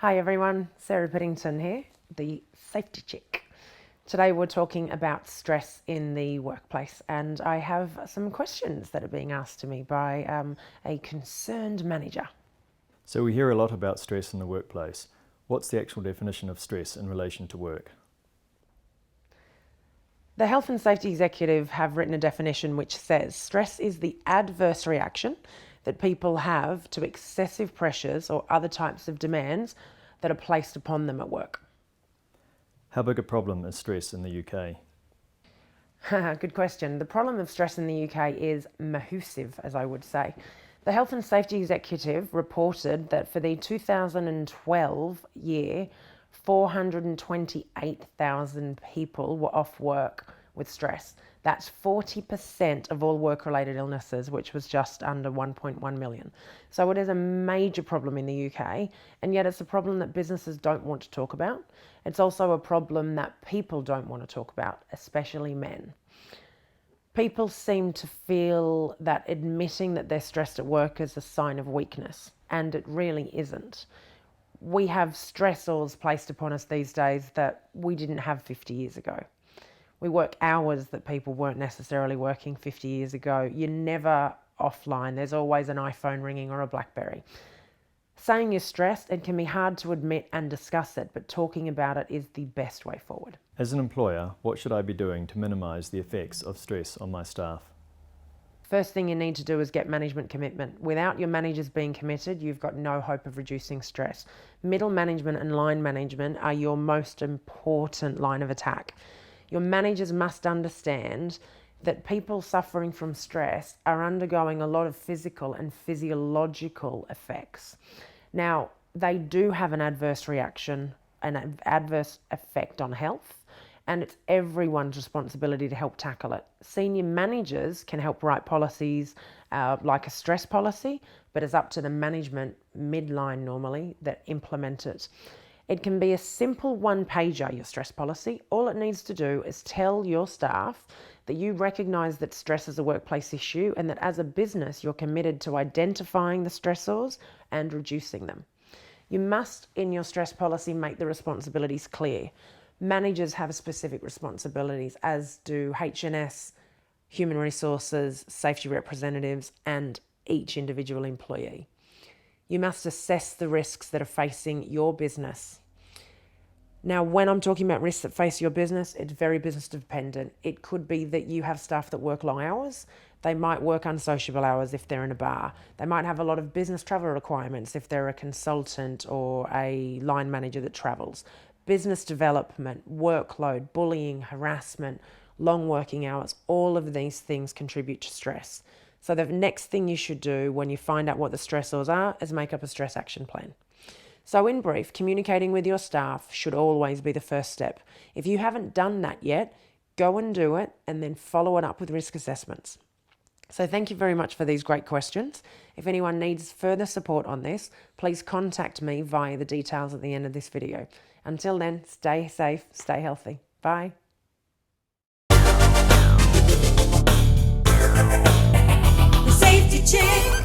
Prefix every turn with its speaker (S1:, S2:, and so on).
S1: Hi everyone, Sarah Piddington here, the safety chick. Today we're talking about stress in the workplace, and I have some questions that are being asked to me by a concerned manager.
S2: So we hear a lot about stress in the workplace. What's the actual definition of stress in relation to work?
S1: The Health and Safety Executive have written a definition which says stress is the adverse reaction that people have to excessive pressures or other types of demands that are placed upon them at work.
S2: How big a problem is stress in the UK?
S1: Good question. The problem of stress in the UK is massive, as I would say. The Health and Safety Executive reported that for the 2012 year, 428,000 people were off work with stress. That's 40% of all work-related illnesses, which was just under 1.1 million. So it is a major problem in the UK, and yet it's a problem that businesses don't want to talk about. It's also a problem that people don't want to talk about, especially men. People seem to feel that admitting that they're stressed at work is a sign of weakness, and it really isn't. We have stressors placed upon us these days that we didn't have 50 years ago. We work hours that people weren't necessarily working 50 years ago. You're never offline. There's always an iPhone ringing or a BlackBerry. Saying you're stressed, it can be hard to admit and discuss it, but talking about it is the best way forward.
S2: As an employer, what should I be doing to minimise the effects of stress on my staff?
S1: First thing you need to do is get management commitment. Without your managers being committed, you've got no hope of reducing stress. Middle management and line management are your most important line of attack. Your managers must understand that people suffering from stress are undergoing a lot of physical and physiological effects. Now, they do have an adverse reaction, an adverse effect on health, and it's everyone's responsibility to help tackle it. Senior managers can help write policies like a stress policy, but it's up to the management, midline normally, that implement it. It can be a simple one-pager, your stress policy. All it needs to do is tell your staff that you recognise that stress is a workplace issue and that as a business you're committed to identifying the stressors and reducing them. You must, in your stress policy, make the responsibilities clear. Managers have specific responsibilities, as do H&S, human resources, safety representatives, and each individual employee. You must assess the risks that are facing your business. Now, when I'm talking about risks that face your business, it's very business dependent. It could be that you have staff that work long hours. They might work unsociable hours if they're in a bar. They might have a lot of business travel requirements if they're a consultant or a line manager that travels. Business development, workload, bullying, harassment, long working hours, all of these things contribute to stress. So the next thing you should do when you find out what the stressors are is make up a stress action plan. So in brief, communicating with your staff should always be the first step. If you haven't done that yet, go and do it and then follow it up with risk assessments. So thank you very much for these great questions. If anyone needs further support on this, please contact me via the details at the end of this video. Until then, stay safe, stay healthy. Bye.
S3: The safety chick.